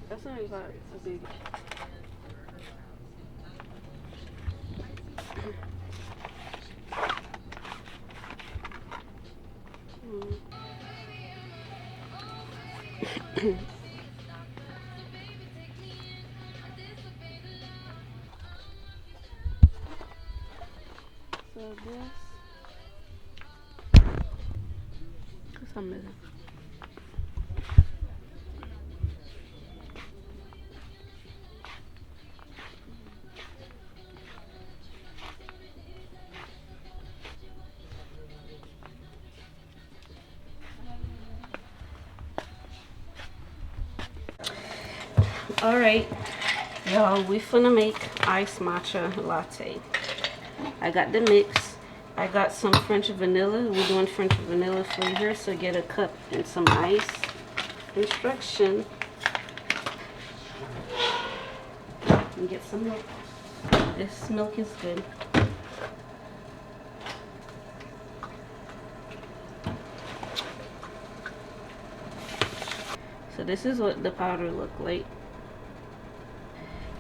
That's not even a big. So this. What's I'm missing? All right, y'all, we finna make iced matcha latte. I got the mix. I got some French vanilla. We're doing French vanilla flavor, so get a cup and some ice. Instruction. And get some milk. This milk is good. So this is what the powder look like.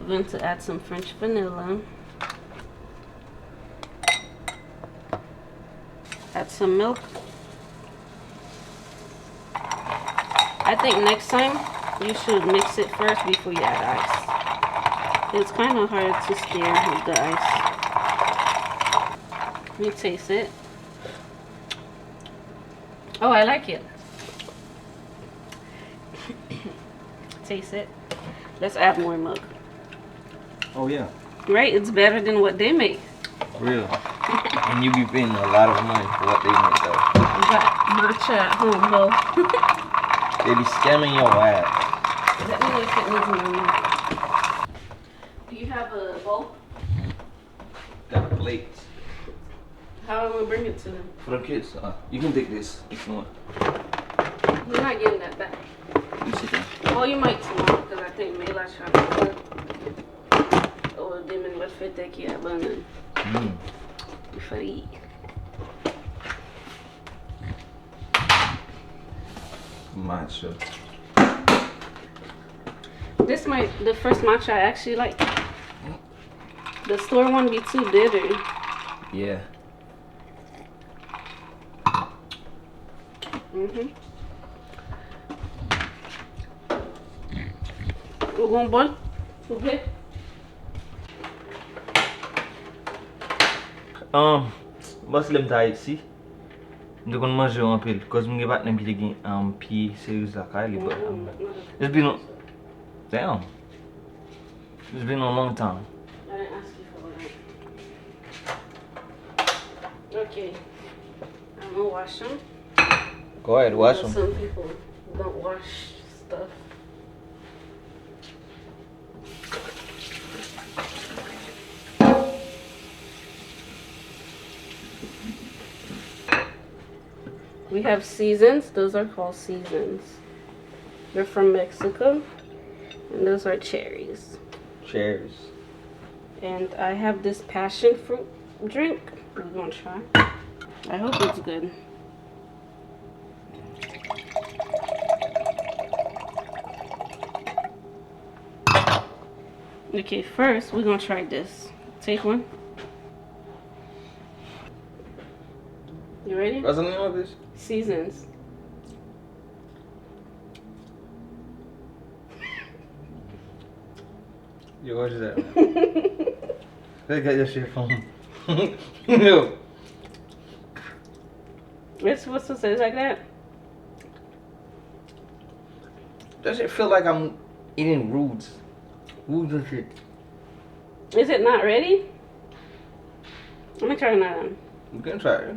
We're going to add some French vanilla. Add some milk. I think next time you should mix it first before you add ice. It's kind of hard to stir with the ice. Let me taste it. Oh, I like it. Taste it. Let's add more milk. Oh yeah. Right? It's better than what they make. Real. And you be paying a lot of money for what they make though. You got matcha at home though. They be scamming your ass. Let me know if it needs more milk. Do you have a bowl? Got a plate. How am I gonna bring it to them? For the kids, you can take this if you want. You're not getting that back. You sit down. Well, you might tomorrow because I think Mela trying to cook. Or them and what fit that kid abandoned. For eat. Matcha. This the first matcha I actually like. The store one be too bitter. Yeah. Ou gon bol? S'il vous plaît? Boss lem ta ici. Nous kon manger en pile cause m'ge bat nan pile gen pied sérieux la kay but it's been damn. It's been a long time. I didn't ask you for that. Okay. I'm gonna wash them. Go ahead, wash them. Some people don't wash stuff. We have seasons. Those are called seasons. They're from Mexico. And those are cherries. Cherries. And I have this passion fruit drink. We're gonna try. I hope it's good. Okay, first we're gonna try this. Take one. You ready? What's the name of this? Seasons. Yo, what is that? Let's get your shit from. Yo. It's supposed to say like that? Does it feel like I'm eating roots? Roots and shit. Is it not ready? Let me try another one. You can try it.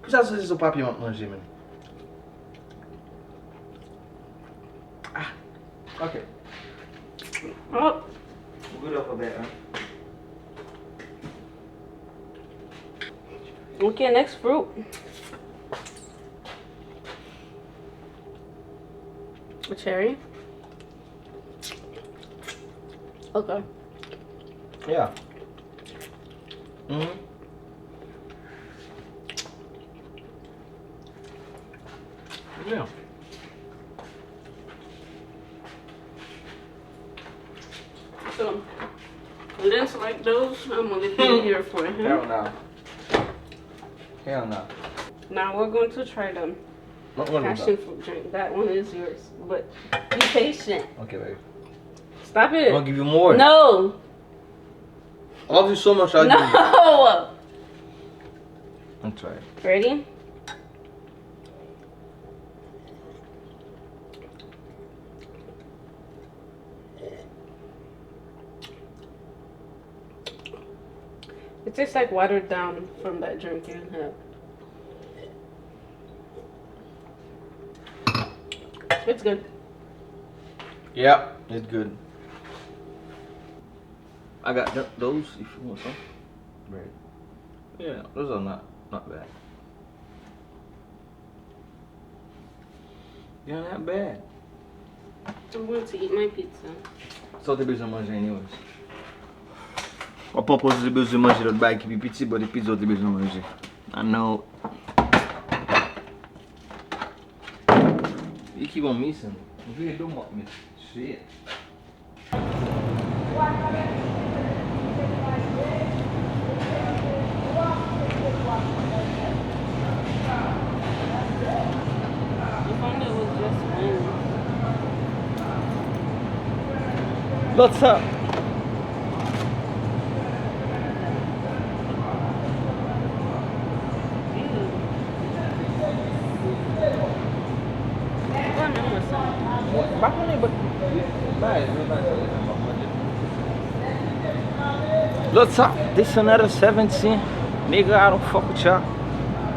Ça, c'est ce papier manger, man. Ah, okay. Oh, We'll go up a bit, huh? okay, next fruit. A cherry. Okay. Yeah. Yeah. So, lens like those, I'm gonna leave them here for him. Hell no. Hell no. Now we're going to try them. Not one of Passion them. fruit drink. That one is yours, but be patient. Okay, baby. Stop it. I'll give you more. No. I love you so much. I'll give you. No. I'm trying. Ready? It tastes like watered down from that drink you have. It's good. Yeah, it's good. I got those if you want some. Right. Yeah, those are not bad. Yeah, not bad. I'm going to eat my pizza. Só tem besoin de manger anyways. On propose de besoin de manger l'autre bail qui est petit, but the pizza de besoin de manger. I know. You keep on missing. You really don't want me. Shit. If only it was just wings. What's up? What's up? This another 17. Nigga, I don't fuck with y'all.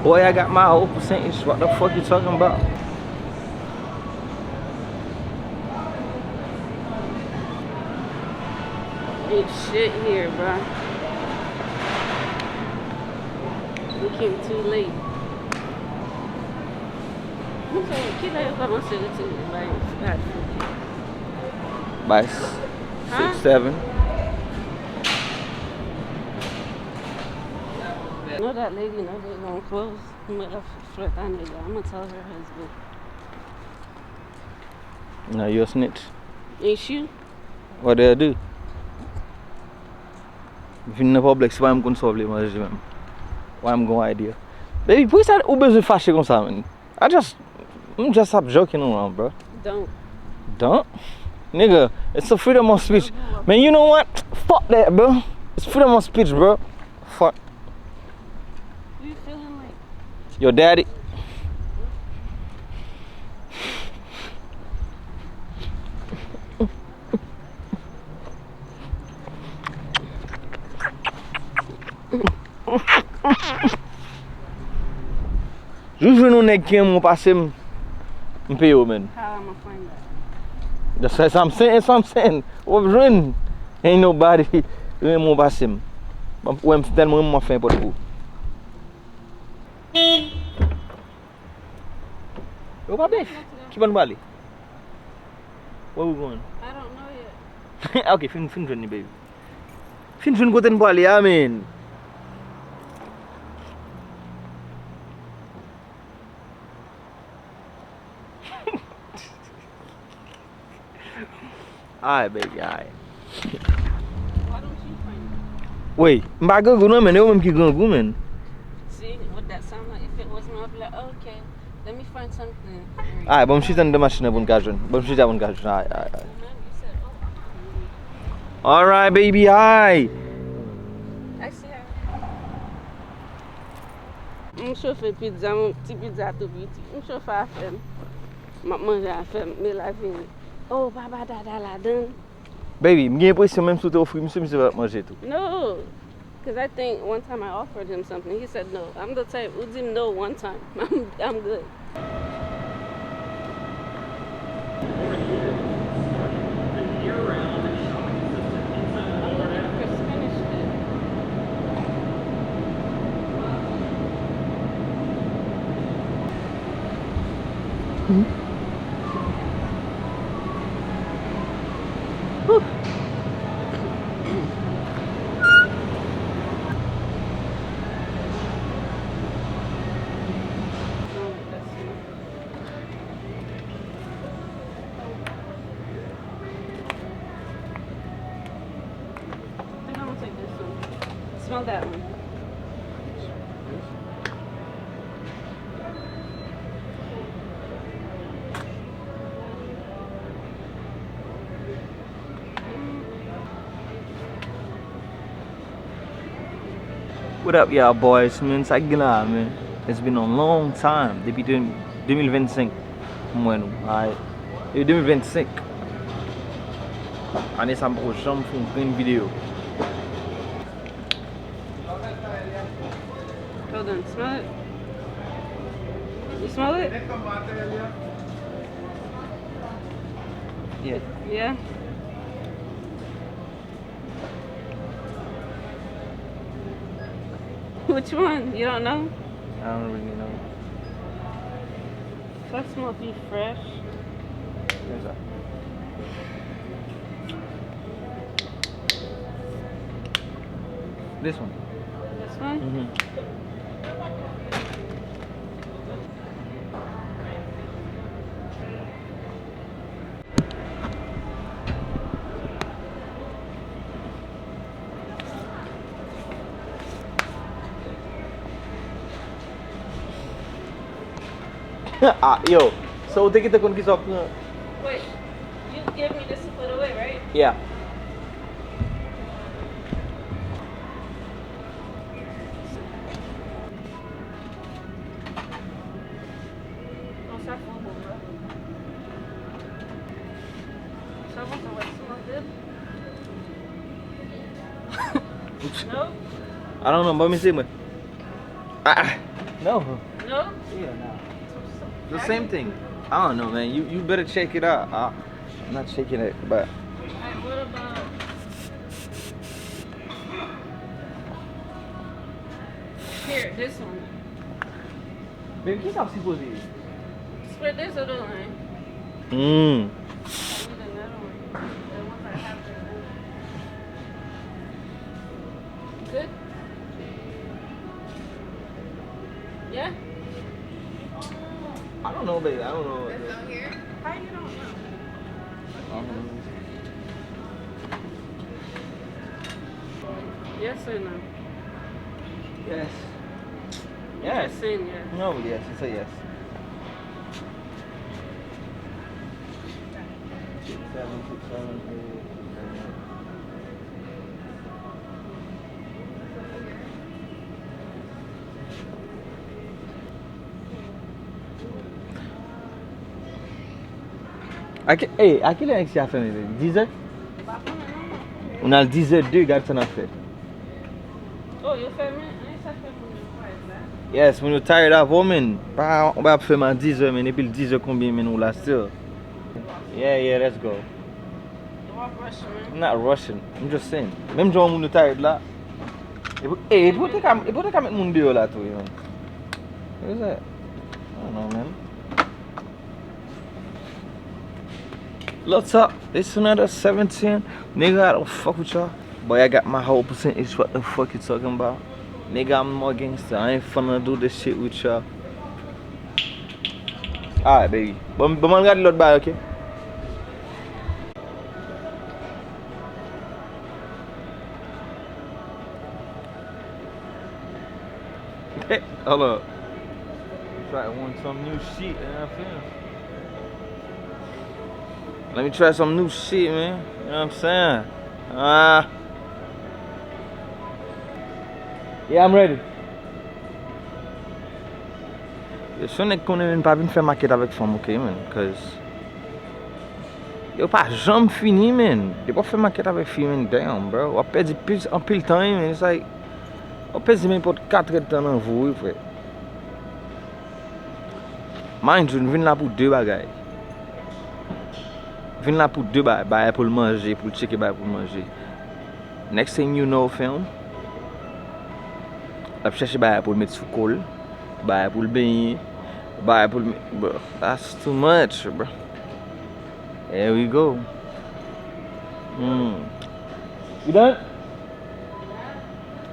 Boy, I got my whole percentage. What the fuck you talking about? Ain't shit here, bro. We came too late. Não sei, que daí eu comecei a vai By Huh? 6, 7. know that lady know they gonna close. I'm gonna tell her husband. No, you're a snitch. Ain't you? What did I do? Vin nan Publix, why I'm going to solve les manger même. Why I'm going idea. Baby, pourquoi ça ou besoin fâcher comme ça, man? I'm just stop joking around, bro. Don't? Nigga, it's a freedom of speech. Man, you know what? Fuck that, bro. It's freedom of speech, bro. Fuck. Who you feeling like? Your daddy. Juste nous nèg qui m'ont passé m'paye yo, man. How I'm gonna find that? That's what I'm saying. What run? Ain't nobody m'ont passé. Ou em tellement m'ont fait pour vous. Yo, Babes, keep on Bali. Where we going? I don't know yet. Okay, fin journey, baby. Fin journey go ten Bali, I mean. Alright, baby, alright. Why don't you find it? Wait, mba go nou men, yo men ki go men. See what that sound like? If it was me, I'd be like, okay, let me find something. Alright, bom chita nan de machine bon ka jwen. Bom chita bon ka jwen. Alright. Man, you said, oh, Alright, baby, alright. I see her. Mwen chofe pizza, mwen ti pizza tou biti. Mwen chofe a fem. Mwen manje a fem, me la vini. Oh, baba dada la dan. Baby, mwen presyon menm sou te ofri, mwen se va manje tou. No, because I think one time I offered him something. He said no. I'm the type who didn't know one time. I'm good. Smell that one. What up, y'all boys? Man, sa gila, man. It's been a long time. Depuis 2025. Mwen nou, alright. Depuis 2025. Ane sa mprocham foun pren video. Hold on, smell it. You smell it? Yeah. Yeah. Which one? You don't know? I don't really know. That smells be fresh. There's a... This one. This one? Ah, yo. So take it kon kisop. Wait, you give me this to put away, right? Yeah. Oh, ça fait bon, bro. Ça va, ça smell good? No? I don't know, but me see me. Ah, no. No? Yeah, no. The same thing. I don't know, man. You better check it out. I'm not checking it, but Alright, what about... Here, this one. baby, qu'est-ce que c'est supposé? Split this or the line? Hmm. I need another one. The ones I have right now. Good? Yeah? I don't know, baby. I don't know. How you don't know? Yes or no? Yes. Yes. Just saying yes. No, yes. It's a yes. 6, 7, 6, 7, 8, 9. Hey, à quelle heure est-ce qu'il a fait? 10h? On a le 10h2, regarde ça, on a fait. Oh, you feel me? Ça fait mon price, là. Yes, when you're tired of woman, on va faire ma 10h, mais depuis le 10h combien mais nous là still. Yeah, let's go. You want rush, man? I'm not rushing, I'm just saying. Même John when you're tired là. Hey, pour te mettre mon dehors là tout, man. What is that? I don't know, man. What's up? It's another 17. Nigga, I don't fuck with y'all. Boy, I got my whole percentage. What the fuck you talking about? Nigga, I'm more gangster. I ain't finna do this shit with y'all. Alright, baby. But man got a lot bad, okay? Hold up. Try want some new shit, you know what I'm saying? Let me try some new shit, man. You know what I'm saying? Yeah, I'm ready. Je ne connais pas venir faire maquette avec femme, ok, man? Cause yo pas jamais fini, man. De pas faire maquette avec fille, man. Damn, bro. On perd un pile temps, man. It's like on perd même pour 4 heures de temps dans vous, frère. Mind you, je viens là pour deux bagailles. Je viens là pour deux bagailles pour le manger, pour le checker pour le manger. Next thing you know, film. Je cherche pour le mettre sous col, pour le baigner, pour le... Bro, that's too much, bro. Here we go. You done?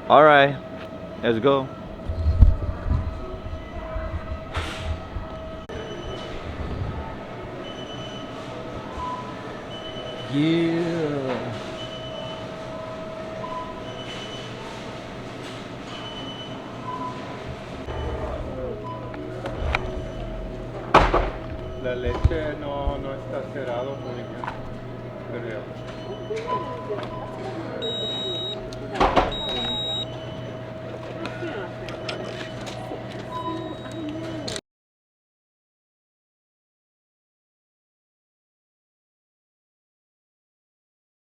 Alright, let's go. Yeah. La leche no está cerrado todavía. Pero ya.